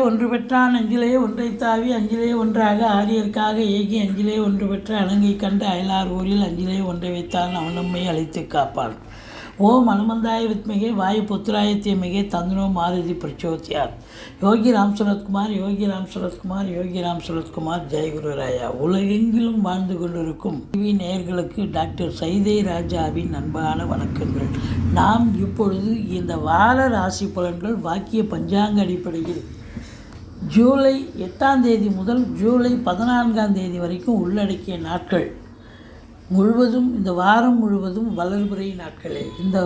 ஒன்று பெற்றான் அஞ்சிலே ஒன்றை தாவி அஞ்சிலே ஒன்றாக ஆரியர்க்காக ஏகி அஞ்சிலே ஒன்று பெற்ற அணங்கை கண்டு அயலார் ஊரில் அஞ்சிலே ஒன்றை வைத்தான் அவன் நம்மை அழைத்து காப்பான். ஓம் அனுமந்தாய வித்மிகே வாயு புத்திராய தீமிகே தந்தனோ மாருதி பிரச்சோத்யார். யோகி ராம் சுரத்குமார் யோகி ராம் சுரத்குமார் யோகி ராம் சுரத்குமார் ஜெயகுருராயா. உலகெங்கிலும் வாழ்ந்து கொண்டிருக்கும் டிவி நேயர்களுக்கு டாக்டர் சைதை ராஜாவின் அன்பான வணக்கங்கள். நாம் இப்பொழுது இந்த வார ராசி பலன்கள் வாக்கிய பஞ்சாங்க அடிப்படையில் ஜூலை 8ஆம் தேதி முதல் ஜூலை 14ஆம் தேதி வரைக்கும் உள்ளடக்கிய நாட்கள் முழுவதும், இந்த வாரம் முழுவதும் வளர்பிறை நாட்களே. இந்த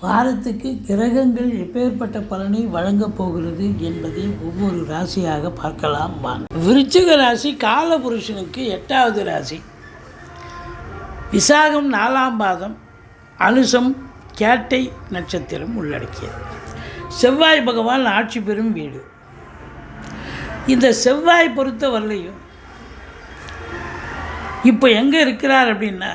வாரத்துக்கு கிரகங்கள் எப்பேற்பட்ட பலனை வழங்கப் போகிறது என்பதை ஒவ்வொரு ராசியாக பார்க்கலாம் வாங்க. விருச்சிக ராசி காலபுருஷனுக்கு 8வது ராசி. விசாகம் 4ஆம் பாதம், அனுசம் கேட்டை நட்சத்திரம் உள்ளடக்கியது. செவ்வாய் பகவான் ஆட்சி பெறும் வீடு. இந்த செவ்வாய் பொறுத்த வரலையும் இப்போ எங்கே இருக்கிறார் அப்படின்னா,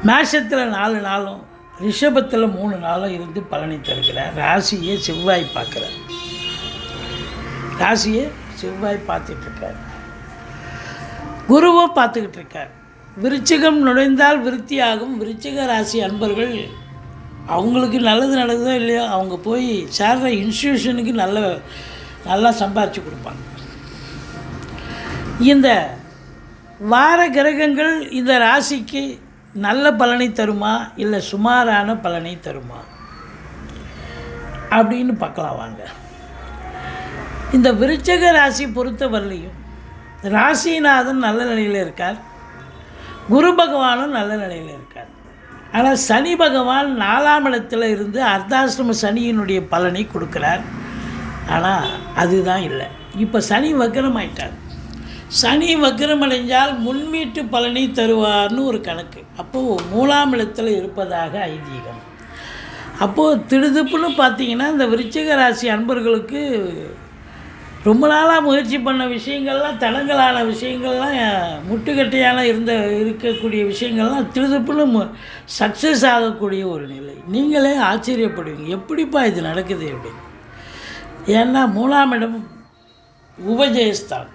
மேஷத்தில் 4 நாளும் ரிஷபத்தில் 3 நாளும் இருந்து பலனை தருகிறார். ராசியை செவ்வாய் பார்க்குறார். ராசியை செவ்வாய் பார்த்துட்ருக்கார். குருவும் பார்த்துக்கிட்டு இருக்கார். விருச்சிகம் நுழைந்தால் விருத்தியாகும். விருச்சிக ராசி அன்பர்கள் அவங்களுக்கு நல்லது நடக்குதோ இல்லையோ, அவங்க போய் சேர்ற இன்ஸ்டியூஷனுக்கு நல்லா சம்பாதிச்சு கொடுப்பாங்க. இந்த வார கிரகங்கள் இந்த ராசிக்கு நல்ல பலனை தருமா இல்லை சுமாரான பலனை தருமா அப்படின்னு பார்க்கலாம் வாங்க. இந்த விருச்சிக ராசி பொறுத்த வரலையும் ராசிநாதன் நல்ல நிலையில் இருக்கார். குரு பகவானும் நல்ல நிலையில் இருக்கார். ஆனால் சனி பகவான் 4ஆம் இடத்துல இருந்து அர்த்தாசிரம சனியினுடைய பலனை கொடுக்குறார். ஆனால் அதுதான் இல்லை. இப்போ சனி வக்ரமாயிட்டார். சனி வக்ரமடைஞ்சால் முன்மீட்டு பலனை தருவார்னு ஒரு கணக்கு. அப்போது 3ஆம் இடத்தில் இருப்பதாக ஐதீகம். அப்போது திடுதுப்புன்னு பார்த்தீங்கன்னா இந்த விருச்சிக ராசி அன்பர்களுக்கு ரொம்ப நாளாக முயற்சி பண்ண விஷயங்கள்லாம், தடங்கலான விஷயங்கள்லாம், முட்டுக்கட்டையான இருக்கக்கூடிய விஷயங்கள்லாம் திடுதுப்புன்னு சக்ஸஸ் ஆகக்கூடிய ஒரு நிலை. நீங்களே ஆச்சரியப்படுவீங்க, எப்படிப்பா இது நடக்குது அப்படின்னு. ஏன்னா 3ஆம் இடம் உபஜயஸ்தான்.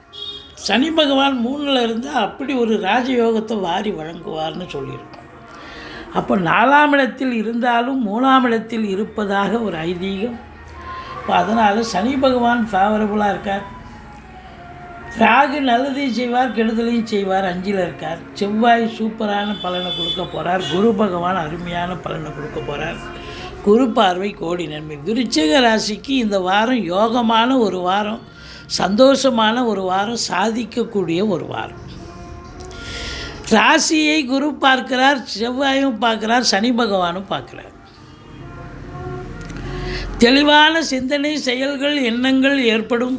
சனி பகவான் 3ல் இருந்தால் அப்படி ஒரு ராஜயோகத்தை வாரி வழங்குவார்னு சொல்லியிருக்கோம். அப்போ 4ஆம் இடத்தில் இருந்தாலும் 3ஆம் இடத்தில் இருப்பதாக ஒரு ஐதீகம். இப்போ அதனால் சனி பகவான் ஃபேவரபுளாக இருக்கார். ராகு நல்லதையும் செய்வார், கெடுதலையும் செய்வார், 5ல் இருக்கார். செவ்வாய் சூப்பரான பலனை கொடுக்க போகிறார். குரு பகவான் அருமையான பலனை கொடுக்க போகிறார். குரு பார்வை கோடி நன்மை. விருச்சிக ராசிக்கு இந்த வாரம் யோகமான ஒரு வாரம், சந்தோஷமான ஒரு வாரம், சாதிக்கக்கூடிய ஒரு வாரம். ராசியை குரு பார்க்கிறார், செவ்வாயும் பார்க்கிறார், சனி பகவானும் பார்க்கிறார். தெளிவான சிந்தனை, செயல்கள், எண்ணங்கள் ஏற்படும்.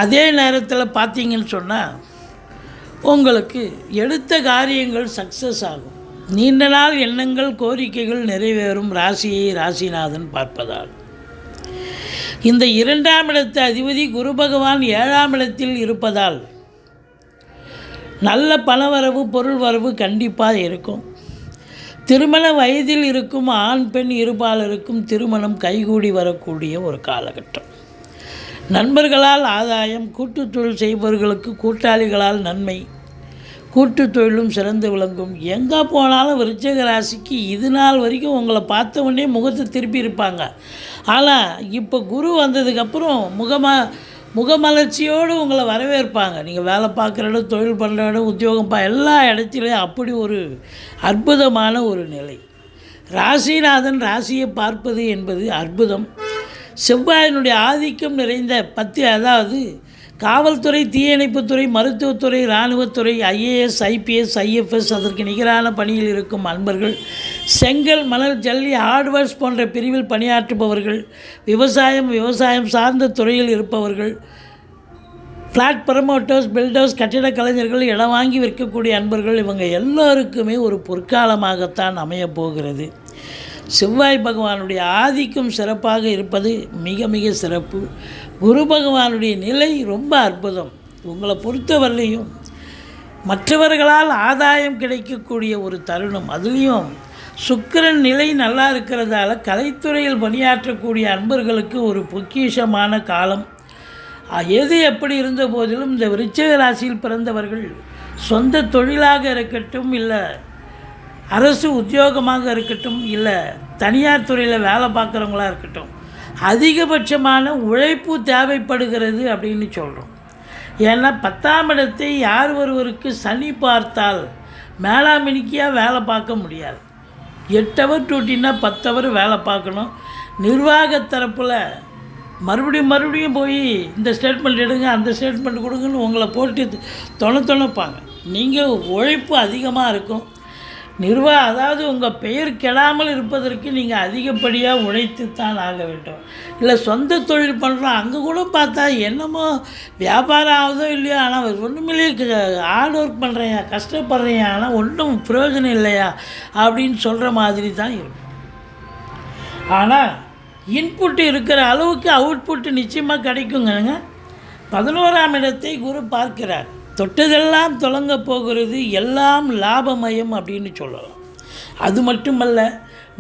அதே நேரத்தில் பார்த்தீங்கன்னு சொன்னால் உங்களுக்கு எடுத்த காரியங்கள் சக்ஸஸ் ஆகும். நீண்ட நாள் எண்ணங்கள், கோரிக்கைகள் நிறைவேறும். ராசியை ராசிநாதன் பார்ப்பதால் இந்த 2ஆம் இடத்து அதிபதி குரு பகவான் 7ஆம் இடத்தில் இருப்பதால் நல்ல பணவரவு, பொருள் வரவு கண்டிப்பாக இருக்கும். திருமண வயதில் இருக்கும் ஆண் பெண் இருபாலருக்கும் திருமணம் கைகூடி வரக்கூடிய ஒரு காலகட்டம். நண்பர்களால் ஆதாயம், கூட்டுத்தொழில் செய்பவர்களுக்கு கூட்டாளிகளால் நன்மை, கூட்டுத் தொழிலும் சிறந்து விளங்கும். எங்கே போனாலும் விருச்சிக ராசிக்கு இது நாள் வரைக்கும் உங்களை பார்த்த உடனே முகத்தை திருப்பி இருப்பாங்க. ஆனால் இப்போ குரு வந்ததுக்கப்புறம் முகமலர்ச்சியோடு உங்களை வரவேற்பாங்க. நீங்கள் வேலை பார்க்குற இடம், தொழில் பண்ணுற இடம், உத்தியோகம் எல்லா இடத்துலையும் அப்படி ஒரு அற்புதமான ஒரு நிலை. ராசிநாதன் ராசியை பார்ப்பது என்பது அற்புதம். செவ்வாயினுடைய ஆதிக்கம் நிறைந்த 10, அதாவது காவல்துறை, தீயணைப்புத்துறை, மருத்துவத்துறை, இராணுவத்துறை, ஐஏஎஸ், ஐபிஎஸ், ஐஎஃப்எஸ், அதற்கு நிகரான பணியில் இருக்கும் அன்பர்கள், செங்கல், மணல், ஜல்லி, ஹார்ட்வேர்ஸ் போன்ற பிரிவில் பணியாற்றுபவர்கள், விவசாயம் சார்ந்த துறையில் இருப்பவர்கள், ஃப்ளாட் ப்ரமோட்டர்ஸ், பில்டர்ஸ், கட்டிடக் கலைஞர்கள், இடம் வாங்கி விற்கக்கூடிய அன்பர்கள், இவங்க எல்லோருக்குமே ஒரு பொற்காலமாகத்தான் அமையப் போகிறது. செவ்வாய் பகவானுடைய ஆதிக்கம் சிறப்பாக இருப்பது மிக மிக சிறப்பு. குரு பகவானுடைய நிலை ரொம்ப அற்புதம். உங்களை பொறுத்தவரையிலையும் மற்றவர்களால் ஆதாயம் கிடைக்கக்கூடிய ஒரு தருணம். அதுலேயும் சுக்கிரன் நிலை நல்லா இருக்கிறதால கலைத்துறையில் பணியாற்றக்கூடிய அன்பர்களுக்கு ஒரு பொக்கிஷமான காலம். எது எப்படி இருந்த போதிலும் இந்த விருச்சிக ராசியில் பிறந்தவர்கள் சொந்த தொழிலாக இருக்கட்டும், இல்லை அரசு உத்தியோகமாக இருக்கட்டும், இல்லை தனியார் துறையில் வேலை பார்க்குறவங்களாக இருக்கட்டும், அதிகபட்சமான உழைப்பு தேவைப்படுகிறது அப்படின்னு சொல்கிறோம். ஏன்னா 10ஆம் இடத்தை யார் ஒருவருக்கு சனி பார்த்தால் மேலாமினிக்கியாக வேலை பார்க்க முடியாது. 8 ஹவர் டியூட்டின்னா 10 ஹவர் வேலை பார்க்கணும். நிர்வாக தரப்பில் மறுபடியும் போய் இந்த ஸ்டேட்மெண்ட் எடுங்க, அந்த ஸ்டேட்மெண்ட் கொடுங்கன்னு உங்களை போட்டு தொணப்பாங்க. நீங்கள் உழைப்பு அதிகமாக இருக்கும். அதாவது உங்கள் பெயர் கெடாமல் இருப்பதற்கு நீங்கள் அதிகப்படியாக உழைத்து தான் ஆக வேண்டும். இல்லை சொந்த தொழில் பண்ணுறோம், அங்கே கூட பார்த்தா என்னமோ வியாபாரம் ஆகுதோ இல்லையோ, ஆனால் ஒன்றுமில்லையே ஹார்ட் ஒர்க் பண்ணுறேன், கஷ்டப்படுறேன், ஆனால் ஒன்றும் பிரயோஜனம் இல்லையா அப்படின்னு சொல்கிற மாதிரி தான் இருக்கும். ஆனால் இன்புட்டு இருக்கிற அளவுக்கு அவுட்புட்டு நிச்சயமாக கிடைக்குங்க. 11ஆம் இடத்தை குரு பார்க்கிறார். தொட்டதெல்லாம் தொடங்க போகிறது, எல்லாம் லாபமயம் அப்படின்னு சொல்லலாம். அது மட்டுமல்ல,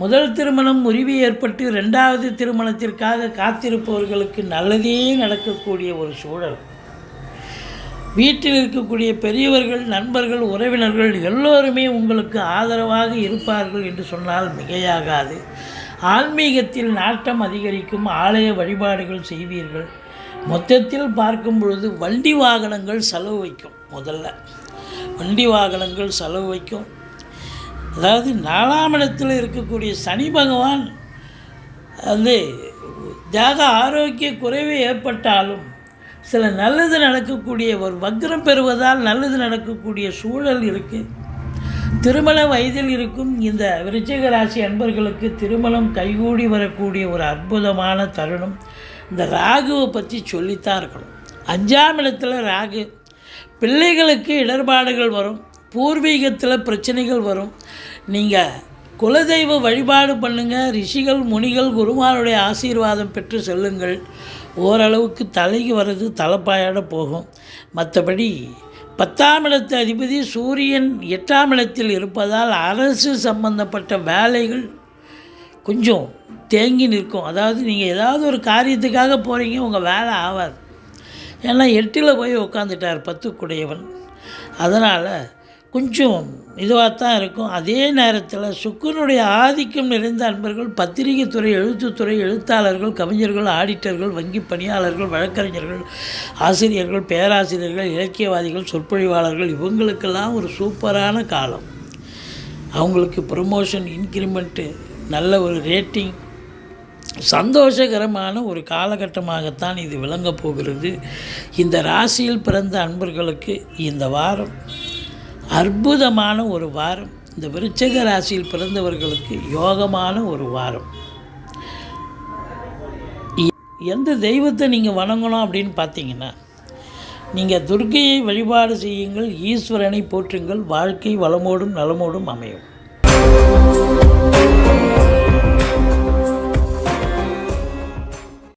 முதல் திருமணம் முறிவு ஏற்பட்டு 2வது திருமணத்திற்காக காத்திருப்பவர்களுக்கு நல்லதே நடக்கக்கூடிய ஒரு சூழல். வீட்டில் இருக்கக்கூடிய பெரியவர்கள், நண்பர்கள், உறவினர்கள் எல்லோருமே உங்களுக்கு ஆதரவாக இருப்பார்கள் என்று சொன்னால் மிகையாகாது. ஆன்மீகத்தில் நாட்டம் அதிகரிக்கும். ஆலய வழிபாடுகள் செய்வீர்கள். மொத்தத்தில் பார்க்கும் பொழுது வண்டி வாகனங்கள் செலவு வைக்கும். முதல்ல வண்டி வாகனங்கள் செலவு வைக்கும். அதாவது 4ஆம் இடத்தில் இருக்கக்கூடிய சனி பகவான் தேக ஆரோக்கிய குறைவு ஏற்பட்டாலும் சில நல்லது நடக்கக்கூடிய ஒரு வக்ரம் பெறுவதால் நல்லது நடக்கக்கூடிய சூழல் இருக்குது. திருமண வயதில் இருக்கும் இந்த விருச்சிக ராசி அன்பர்களுக்கு திருமணம் கைகூடி வரக்கூடிய ஒரு அற்புதமான தருணம். இந்த ராகுவை பற்றி சொல்லித்தான் இருக்கணும். 5ஆம் இடத்துல ராகு. பிள்ளைகளுக்கு இடர்பாடுகள் வரும், பூர்வீகத்தில் பிரச்சனைகள் வரும். நீங்கள் குலதெய்வ வழிபாடு பண்ணுங்கள். ரிஷிகள், முனிகள், குருமாருடைய ஆசீர்வாதம் பெற்று செல்லுங்கள். ஓரளவுக்கு தலைக்கு வர்றது தலைப்பாயோட போகும். மற்றபடி 10ஆம் இடத்து அதிபதி சூரியன் 8ஆம் இடத்தில் இருப்பதால் அரசு சம்பந்தப்பட்ட வேலைகள் கொஞ்சம் தேங்கி நிற்கும். அதாவது நீங்கள் ஏதாவது ஒரு காரியத்துக்காக போகிறீங்க, உங்கள் வேலை ஆகாது. ஏன்னா 8ல் போய் உட்காந்துட்டார் 10 அதனால் கொஞ்சம் இதுவாக தான் இருக்கும். அதே நேரத்தில் சுக்கிரனுடைய ஆதிக்கம் நிறைந்த அன்பர்கள் பத்திரிகை துறை, எழுத்துத்துறை, எழுத்தாளர்கள், கவிஞர்கள், ஆடிட்டர்கள், வங்கி பணியாளர்கள், வழக்கறிஞர்கள், ஆசிரியர்கள், பேராசிரியர்கள், இலக்கியவாதிகள், சொற்பொழிவாளர்கள் இவங்களுக்கெல்லாம் ஒரு சூப்பரான காலம். அவங்களுக்கு ப்ரமோஷன், இன்க்ரிமெண்ட்டு, நல்ல ஒரு ரேட்டிங், சந்தோஷகரமான ஒரு காலகட்டமாகத்தான் இது விளங்கப் போகிறது. இந்த ராசியில் பிறந்த அன்பர்களுக்கு இந்த வாரம் அற்புதமான ஒரு வாரம். இந்த விருச்சிக ராசியில் பிறந்தவர்களுக்கு யோகமான ஒரு வாரம். எந்த தெய்வத்தை நீங்கள் வணங்கணும் அப்படின்னு பார்த்தீங்கன்னா, நீங்கள் துர்க்கையை வழிபாடு செய்யுங்கள், ஈஸ்வரனை போற்றுங்கள். வாழ்க்கை வளமோடும் நலமோடும் அமையும்.